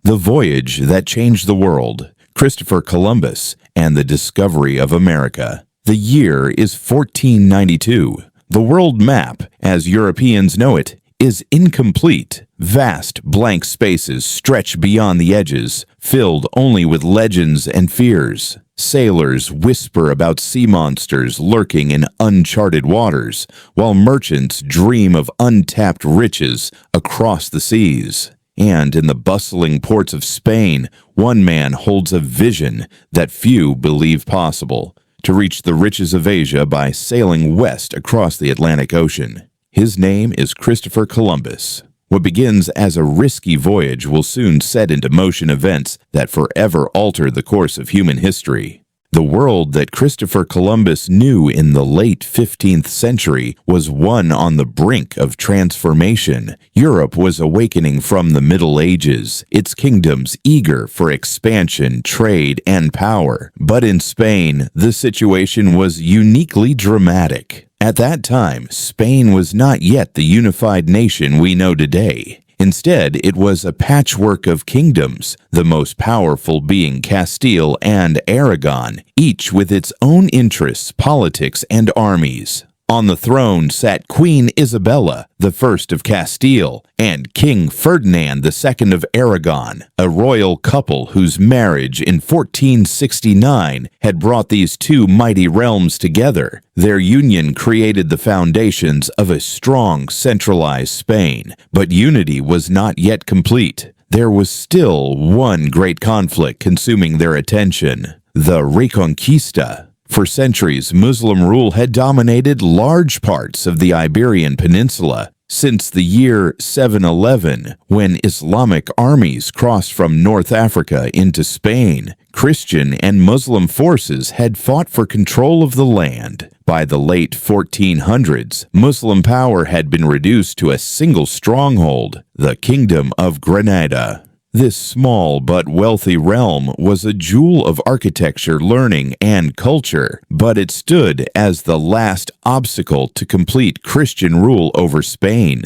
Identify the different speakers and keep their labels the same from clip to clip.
Speaker 1: The Voyage That Changed the World, Christopher Columbus and the Discovery of America. The year is 1492. The world map, as Europeans know it, is incomplete. Vast blank spaces stretch beyond the edges, filled only with legends and fears. Sailors whisper about sea monsters lurking in uncharted waters, while merchants dream of untapped riches across the seas. And in the bustling ports of Spain, one man holds a vision that few believe possible: to reach the riches of Asia by sailing west across the Atlantic Ocean. His name is Christopher Columbus. What begins as a risky voyage will soon set into motion events that forever alter the course of human history. The world that Christopher Columbus knew in the late 15th century was one on the brink of transformation. Europe was awakening from the Middle Ages, its kingdoms eager for expansion, trade, and power. But in Spain, the situation was uniquely dramatic. At that time, Spain was not yet the unified nation we know today. Instead, it was a patchwork of kingdoms, the most powerful being Castile and Aragon, each with its own interests, politics, and armies. On the throne sat Queen Isabella, the first of Castile, and King Ferdinand II of Aragon, a royal couple whose marriage in 1469 had brought these two mighty realms together. Their union created the foundations of a strong, centralized Spain, but unity was not yet complete. There was still one great conflict consuming their attention: the Reconquista. For centuries, Muslim rule had dominated large parts of the Iberian Peninsula. Since the year 711, when Islamic armies crossed from North Africa into Spain, Christian and Muslim forces had fought for control of the land. By the late 1400s, Muslim power had been reduced to a single stronghold, the Kingdom of Granada. This small but wealthy realm was a jewel of architecture, learning, and culture, but it stood as the last obstacle to complete Christian rule over Spain.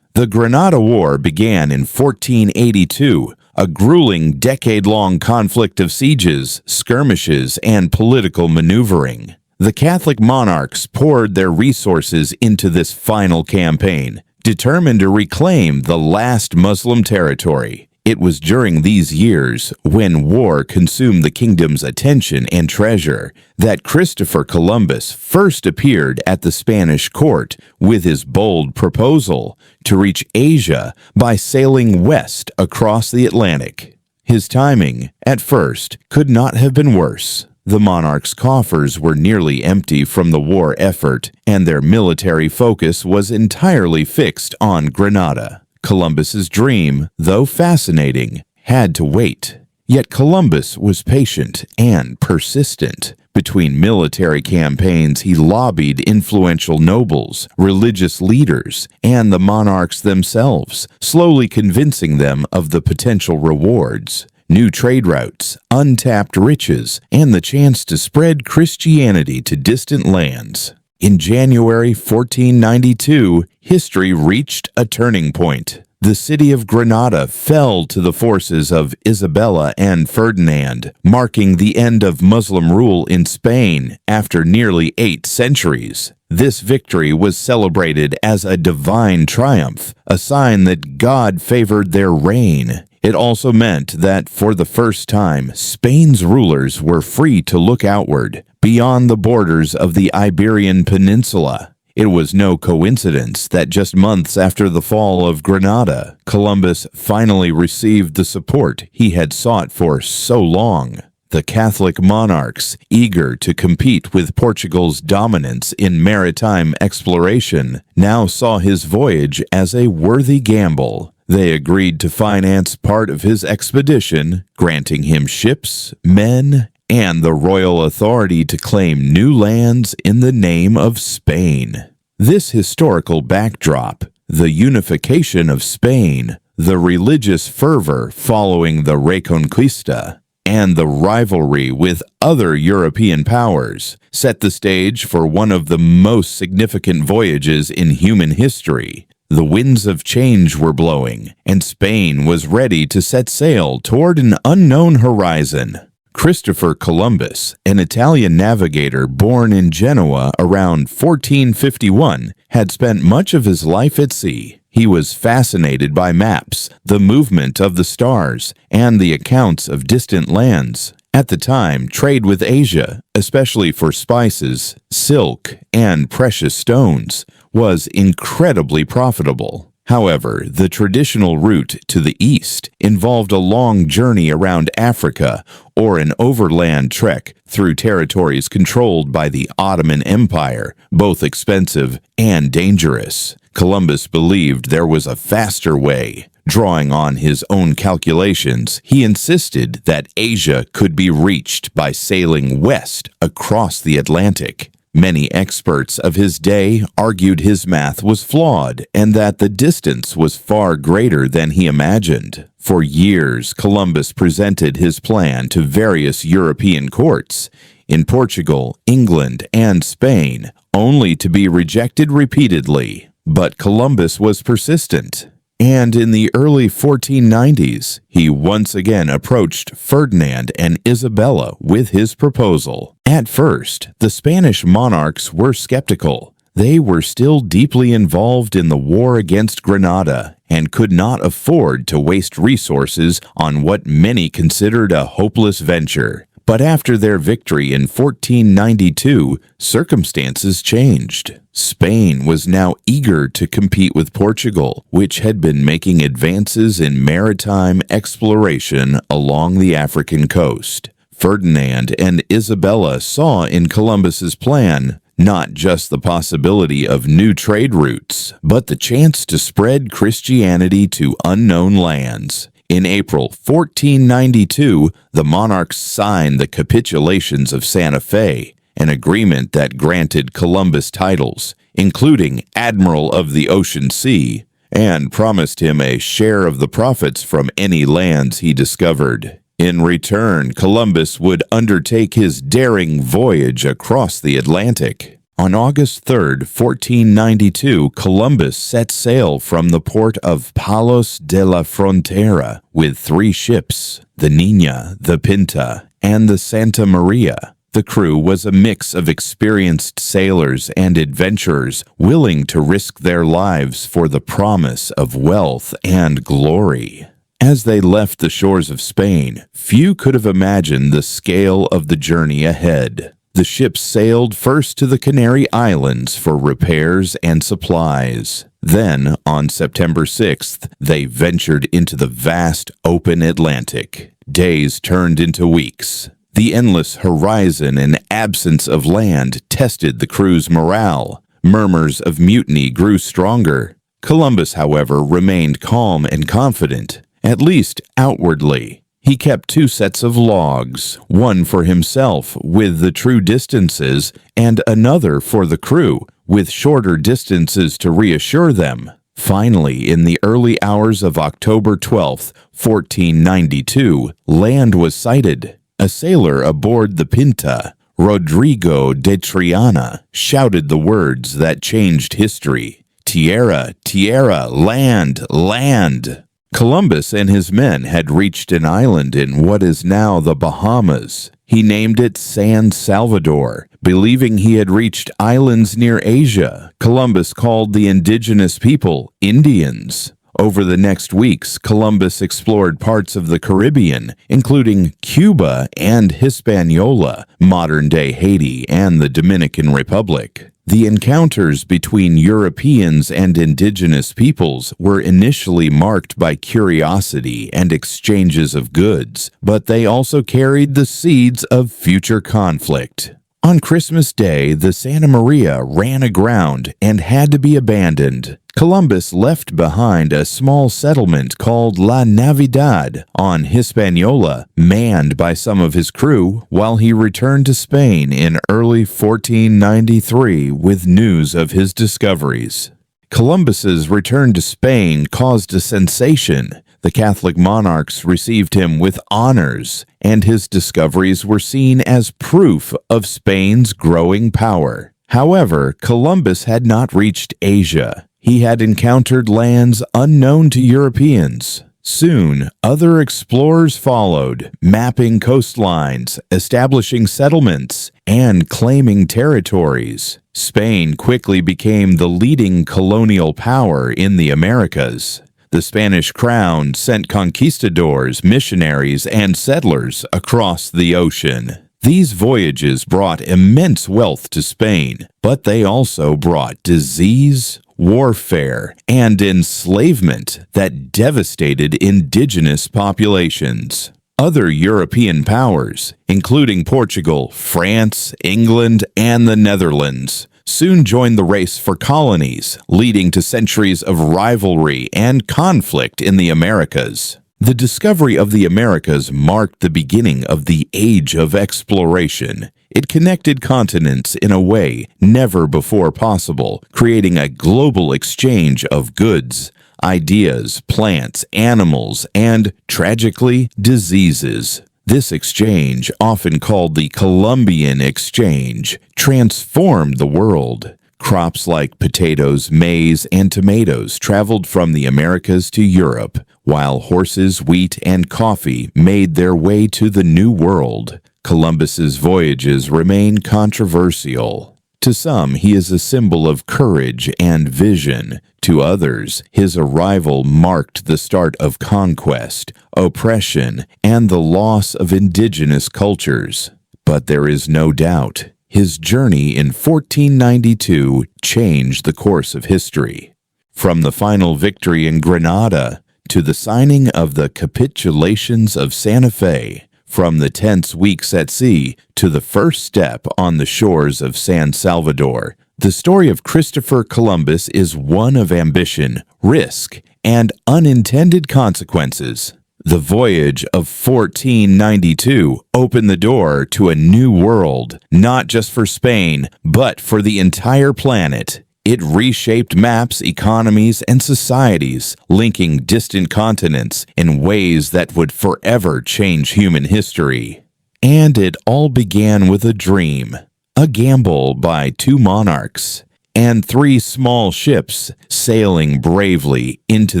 Speaker 1: The Granada War began in 1482, a grueling decade-long conflict of sieges, skirmishes, and political maneuvering. The Catholic monarchs poured their resources into this final campaign, determined to reclaim the last Muslim territory. It was during these years, when war consumed the kingdom's attention and treasure, that Christopher Columbus first appeared at the Spanish court with his bold proposal to reach Asia by sailing west across the Atlantic. His timing, at first, could not have been worse. The monarchs' coffers were nearly empty from the war effort, and their military focus was entirely fixed on Granada. Columbus's dream, though fascinating, had to wait. Yet Columbus was patient and persistent. Between military campaigns, he lobbied influential nobles, religious leaders, and the monarchs themselves, slowly convincing them of the potential rewards: new trade routes, untapped riches, and the chance to spread Christianity to distant lands. In January 1492, history reached a turning point. The city of Granada fell to the forces of Isabella and Ferdinand, marking the end of Muslim rule in Spain after nearly 8 centuries. This victory was celebrated as a divine triumph, a sign that God favored their reign. It also meant that, for the first time, Spain's rulers were free to look outward, beyond the borders of the Iberian Peninsula. It was no coincidence that just months after the fall of Granada, Columbus finally received the support he had sought for so long. The Catholic monarchs, eager to compete with Portugal's dominance in maritime exploration, now saw his voyage as a worthy gamble. They agreed to finance part of his expedition, granting him ships, men, and the royal authority to claim new lands in the name of Spain. This historical backdrop, the unification of Spain, the religious fervor following the Reconquista, and the rivalry with other European powers, set the stage for one of the most significant voyages in human history. The winds of change were blowing, and Spain was ready to set sail toward an unknown horizon. Christopher Columbus, an Italian navigator born in Genoa around 1451, had spent much of his life at sea. He was fascinated by maps, the movement of the stars, and the accounts of distant lands. At the time, trade with Asia, especially for spices, silk, and precious stones, was incredibly profitable. However, the traditional route to the east involved a long journey around Africa or an overland trek through territories controlled by the Ottoman Empire, both expensive and dangerous. Columbus believed there was a faster way. Drawing on his own calculations, he insisted that Asia could be reached by sailing west across the Atlantic. Many experts of his day argued his math was flawed and that the distance was far greater than he imagined. For years, Columbus presented his plan to various European courts in Portugal, England, and Spain, only to be rejected repeatedly. But Columbus was persistent. And in the early 1490s, he once again approached Ferdinand and Isabella with his proposal. At first, the Spanish monarchs were skeptical. They were still deeply involved in the war against Granada and could not afford to waste resources on what many considered a hopeless venture. But after their victory in 1492, circumstances changed. Spain was now eager to compete with Portugal, which had been making advances in maritime exploration along the African coast. Ferdinand and Isabella saw in Columbus's plan not just the possibility of new trade routes, but the chance to spread Christianity to unknown lands. In April 1492, the monarchs signed the Capitulations of Santa Fe, an agreement that granted Columbus titles, including Admiral of the Ocean Sea, and promised him a share of the profits from any lands he discovered. In return, Columbus would undertake his daring voyage across the Atlantic. On August 3, 1492, Columbus set sail from the port of Palos de la Frontera with 3 ships, the Niña, the Pinta, and the Santa Maria. The crew was a mix of experienced sailors and adventurers willing to risk their lives for the promise of wealth and glory. As they left the shores of Spain, few could have imagined the scale of the journey ahead. The ships sailed first to the Canary Islands for repairs and supplies. Then, on September 6th, they ventured into the vast open Atlantic. Days turned into weeks. The endless horizon and absence of land tested the crew's morale. Murmurs of mutiny grew stronger. Columbus, however, remained calm and confident, at least outwardly. He kept 2 sets of logs, one for himself with the true distances and another for the crew with shorter distances to reassure them. Finally, in the early hours of October 12, 1492, land was sighted. A sailor aboard the Pinta, Rodrigo de Triana, shouted the words that changed history. "Tierra, tierra, land, land!" Columbus and his men had reached an island in what is now the Bahamas. He named it San Salvador, believing he had reached islands near Asia. Columbus called the indigenous people Indians. Over the next weeks, Columbus explored parts of the Caribbean, including Cuba and Hispaniola, modern-day Haiti, and the Dominican Republic. The encounters between Europeans and indigenous peoples were initially marked by curiosity and exchanges of goods, but they also carried the seeds of future conflict. On Christmas Day, the Santa Maria ran aground and had to be abandoned. Columbus left behind a small settlement called La Navidad on Hispaniola, manned by some of his crew, while he returned to Spain in early 1493 with news of his discoveries. Columbus's return to Spain caused a sensation. The Catholic monarchs received him with honors, and his discoveries were seen as proof of Spain's growing power. However, Columbus had not reached Asia. He had encountered lands unknown to Europeans. Soon, other explorers followed, mapping coastlines, establishing settlements, and claiming territories. Spain quickly became the leading colonial power in the Americas. The Spanish crown sent conquistadors, missionaries, and settlers across the ocean. These voyages brought immense wealth to Spain, but they also brought disease, warfare, and enslavement that devastated indigenous populations. Other European powers, including Portugal, France, England, and the Netherlands, soon joined the race for colonies, leading to centuries of rivalry and conflict in the Americas. The discovery of the Americas marked the beginning of the Age of Exploration. It connected continents in a way never before possible, creating a global exchange of goods, ideas, plants, animals, and, tragically, diseases. This exchange, often called the Columbian Exchange, transformed the world. Crops like potatoes, maize, and tomatoes traveled from the Americas to Europe, while horses, wheat, and coffee made their way to the New World. Columbus's voyages remain controversial. To some, he is a symbol of courage and vision. To others, his arrival marked the start of conquest, oppression, and the loss of indigenous cultures. But there is no doubt, his journey in 1492 changed the course of history. From the final victory in Granada to the signing of the Capitulations of Santa Fe, from the tense weeks at sea to the first step on the shores of San Salvador, the story of Christopher Columbus is one of ambition, risk, and unintended consequences. The voyage of 1492 opened the door to a new world, not just for Spain, but for the entire planet. It reshaped maps, economies, and societies, linking distant continents in ways that would forever change human history. And it all began with a dream, a gamble by two monarchs, and three small ships sailing bravely into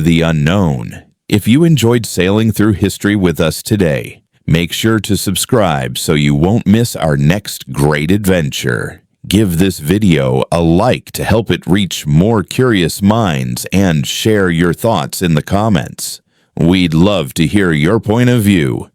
Speaker 1: the unknown. If you enjoyed sailing through history with us today, make sure to subscribe so you won't miss our next great adventure. Give this video a like to help it reach more curious minds and share your thoughts in the comments. We'd love to hear your point of view.